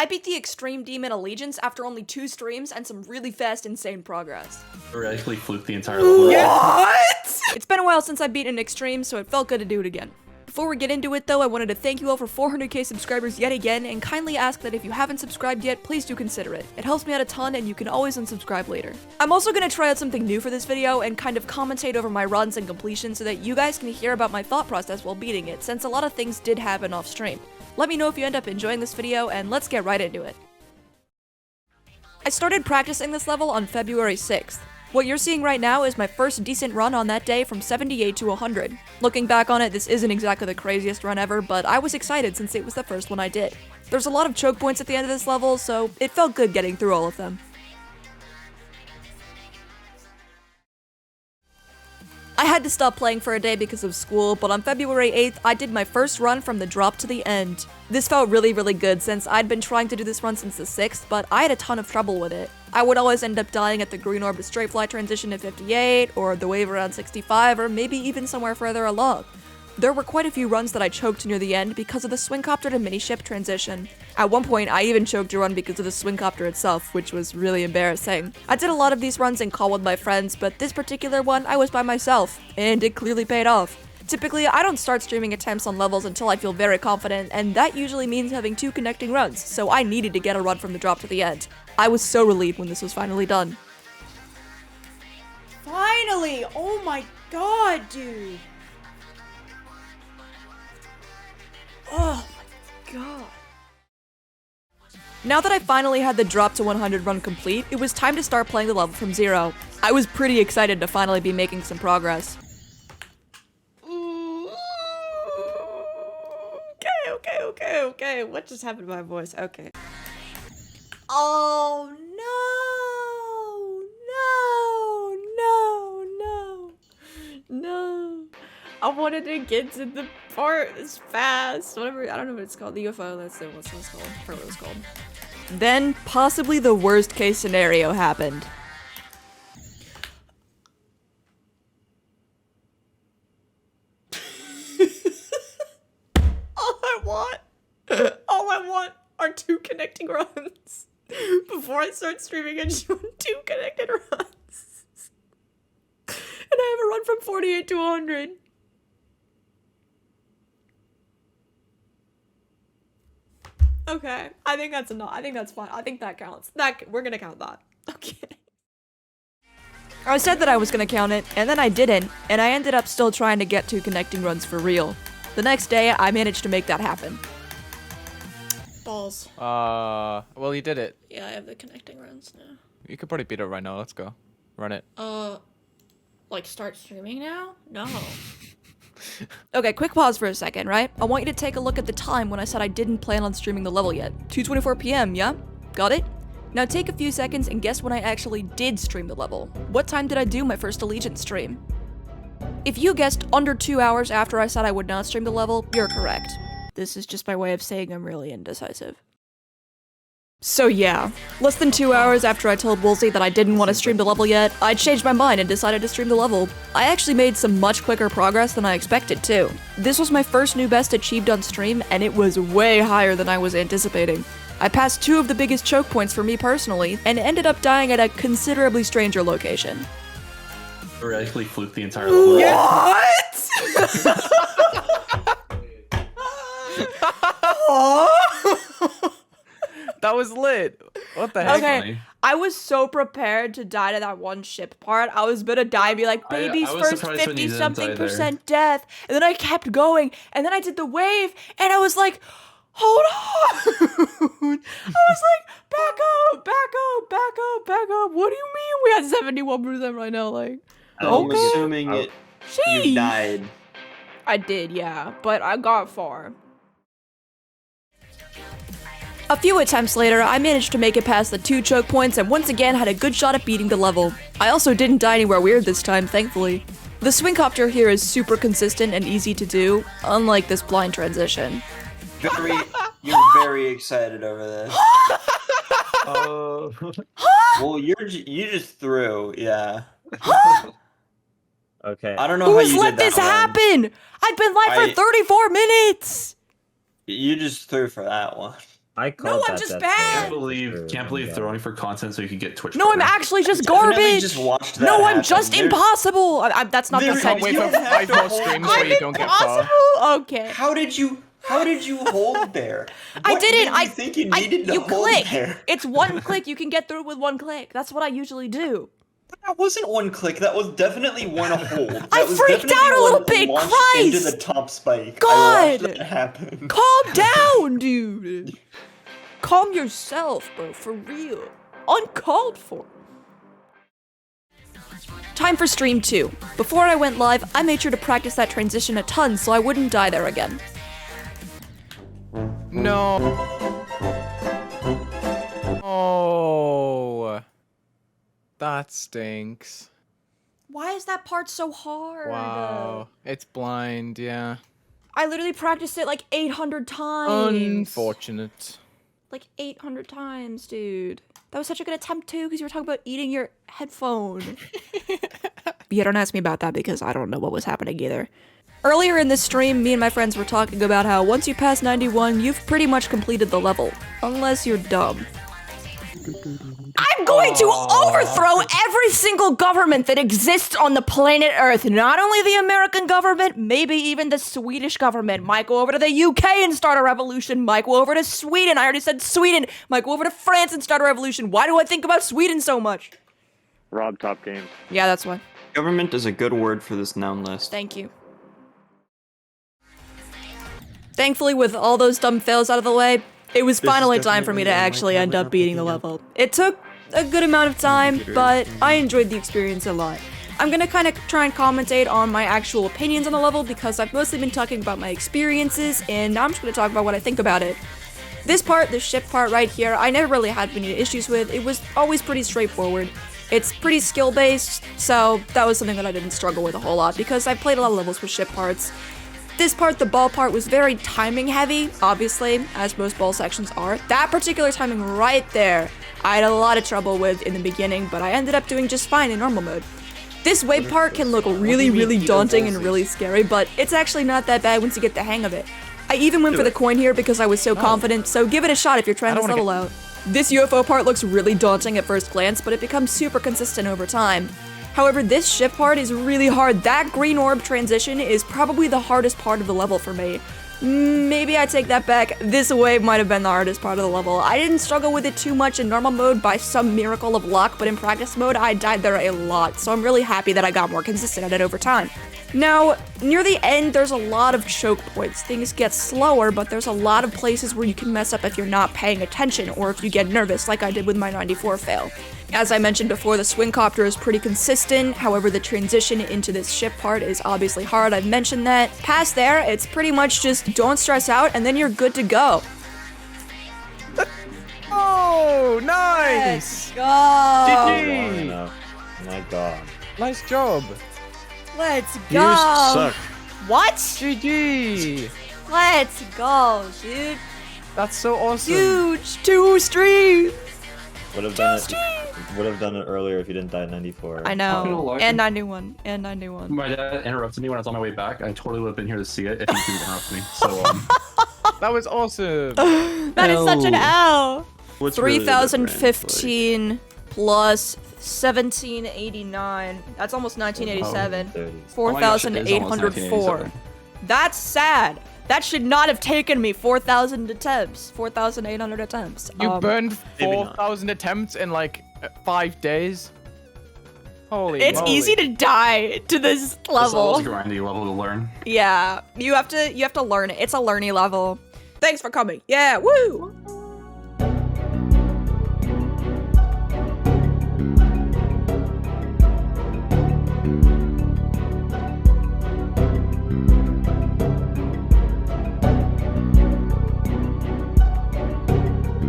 I beat the Extreme Demon Allegiance after only 2 streams and some really fast, insane progress. Or actually fluked the entire level. What? It's been a while since I beat an Extreme, so it felt good to do it again. Before we get into it though, I wanted to thank you all for 400k subscribers yet again, and kindly ask that if you haven't subscribed yet, please do consider it. It helps me out a ton, and you can always unsubscribe later. I'm also gonna try out something new for this video, and kind of commentate over my runs and completions so that you guys can hear about my thought process while beating it, since a lot of things did happen off stream. Let me know if you end up enjoying this video, and let's get right into it. I started practicing this level on February 6th. What you're seeing right now is my first decent run on that day from 78 to 100. Looking back on it, this isn't exactly the craziest run ever, but I was excited since it was the first one I did. There's a lot of choke points at the end of this level, so it felt good getting through all of them. I had to stop playing for a day because of school, but on February 8th, I did my first run from the drop to the end. This felt really good since I'd been trying to do this run since the 6th, but I had a ton of trouble with it. I would always end up dying at the green orb to straight fly transition at 58, or the wave around 65, or maybe even somewhere further along. There were quite a few runs that I choked near the end because of the swingcopter to miniship transition. At one point, I even choked a run because of the swingcopter itself, which was really embarrassing. I did a lot of these runs in call with my friends, but this particular one, I was by myself, and it clearly paid off. Typically, I don't start streaming attempts on levels until I feel very confident, and that usually means having 2 connecting runs, so I needed to get a run from the drop to the end. I was so relieved when this was finally done. Finally! Oh my god, dude! Oh my god. Now that I finally had the drop to 100 run complete, it was time to start playing the level from zero. I was pretty excited to finally be making some progress. Okay, what just happened to my voice? Okay. Oh no. I wanted to get to the part as fast. Whatever, I don't know what it's called. The UFO, that's it. What's it called? I forgot what it was called. Then, possibly the worst case scenario happened. All I want are 2 connecting runs. Before I start streaming, I just want 2 connected runs. And I have a run from 48 to 100. Okay, I think that's enough. I think that's fine. I think that counts. We're gonna count that. Okay. I said that I was gonna count it, and then I didn't, and I ended up still trying to get 2 connecting runs for real. The next day, I managed to make that happen. Balls. Well, you did it. Yeah, I have the connecting runs now. You could probably beat it right now. Let's go. Run it. Like start streaming now? No. Okay, quick pause for a second, right? I want you to take a look at the time when I said I didn't plan on streaming the level yet. 2:24 p.m., yeah? Got it? Now take a few seconds and guess when I actually did stream the level. What time did I do my first Allegiance stream? If you guessed under 2 hours after I said I would not stream the level, you're correct. This is just my way of saying I'm really indecisive. So yeah, less than 2 hours after I told Woolsey that I didn't want to stream the level yet, I changed my mind and decided to stream the level. I actually made some much quicker progress than I expected too. This was my first new best achieved on stream, and it was way higher than I was anticipating. I passed 2 of the biggest choke points for me personally, and ended up dying at a considerably stranger location. Or actually fluked the entire level. What? That was lit. What the heck? Okay, Funny. I was so prepared to die to that one ship part. I was gonna die and be like, baby's I was first surprised when you didn't 50-something die there. % death. And then I kept going, and then I did the wave, and I was like, hold on. I was like, back up. What do you mean we had 71% right now? Like, I'm okay. assuming you Jeez. died. I did, yeah, but I got far. A few attempts later, I managed to make it past the 2 choke points and once again had a good shot at beating the level. I also didn't die anywhere weird this time, thankfully. The swingcopter here is super consistent and easy to do, unlike this blind transition. You're very excited over this. Oh. Well, you just threw, yeah. Okay. I don't know how Who's you let did that this one. happen? I've been live for 34 minutes! You just threw for that one. I called I'm that just death bad. vote. Can't believe throwing for content so you can get Twitch. No, I'm footage. actually just Definitely garbage. just watched that No, I'm happen. just There's- impossible. That's not the There's- same. Can't wait You for don't have 5 to more hold streams back. where you don't get far. Okay. How did you hold there? I What didn't. made you think you needed to you hold click. there? It's one click. You can get through it with one click. That's what I usually do. That wasn't one click. That was definitely one hold. That I was freaked definitely out a little one bit, launched Christ! into the top spike. I God! watched that happen. Calm down, dude. Calm yourself, bro. For real. Uncalled for. Time for stream 2. Before I went live, I made sure to practice that transition a ton so I wouldn't die there again. No. Oh. That stinks. Why is that part so hard? Wow. It's blind, yeah. I literally practiced it like 800 times. Unfortunate. Like 800 times, dude. That was such a good attempt too, because you were talking about eating your headphone. Yeah, don't ask me about that because I don't know what was happening either. Earlier in this stream, me and my friends were talking about how once you pass 91, you've pretty much completed the level. Unless you're dumb. I'm going to overthrow every single government that exists on the planet Earth. Not only the American government, maybe even the Swedish government. Might go over to the UK and start a revolution. Might go over to Sweden. I already said Sweden. Might go over to France and start a revolution. Why do I think about Sweden so much? Rob Top Game. Yeah, that's why. Government is a good word for this noun list. Thank you. Thankfully, with all those dumb fails out of the way, it was finally time for me to actually end up beating the level. It took a good amount of time, but I enjoyed the experience a lot. I'm gonna kind of try and commentate on my actual opinions on the level because I've mostly been talking about my experiences, and now I'm just gonna talk about what I think about it. This part, the ship part right here, I never really had any issues with. It was always pretty straightforward. It's pretty skill-based, so that was something that I didn't struggle with a whole lot because I've played a lot of levels with ship parts. This part, the ball part, was very timing heavy, obviously, as most ball sections are. That particular timing right there, I had a lot of trouble with in the beginning, but I ended up doing just fine in normal mode. This wave part can look really, really daunting and really scary, but it's actually not that bad once you get the hang of it. I even went for the coin here because I was so confident, so give it a shot if you're trying this level out. This UFO part looks really daunting at first glance, but it becomes super consistent over time. However, this ship part is really hard. That green orb transition is probably the hardest part of the level for me. Maybe I take that back. This wave might have been the hardest part of the level. I didn't struggle with it too much in normal mode by some miracle of luck, but in practice mode, I died there a lot, so I'm really happy that I got more consistent at it over time. Now, near the end, there's a lot of choke points. Things get slower, but there's a lot of places where you can mess up if you're not paying attention or if you get nervous, like I did with my 94 fail. As I mentioned before, the swing copter is pretty consistent, however the transition into this ship part is obviously hard, I've mentioned that. Past there, it's pretty much just don't stress out and then you're good to go. Oh, nice! Go! Long GG! enough. My god. Nice job. Let's go! You suck. What? GG! Let's go, dude. That's so awesome. Huge 2 streams! Would have done it earlier if you didn't die at 94. I Not gonna know. lie. And 91. And 91. My dad interrupted me when I was on my way back. I totally would have been here to see it if he didn't interrupt me. So, That was awesome. That is such an L. What's really the difference, 3015 plus 1789. That's almost 1987. 30. 4,804. That's sad. That should not have taken me 4,000 attempts. 4,800 attempts. You burned maybe not. 4,000 attempts in like 5 days. Holy It's moly. easy to die to this this level's level. grindy level to learn. Yeah, you have to learn it. It's a learny level. Thanks for coming. Yeah, woo!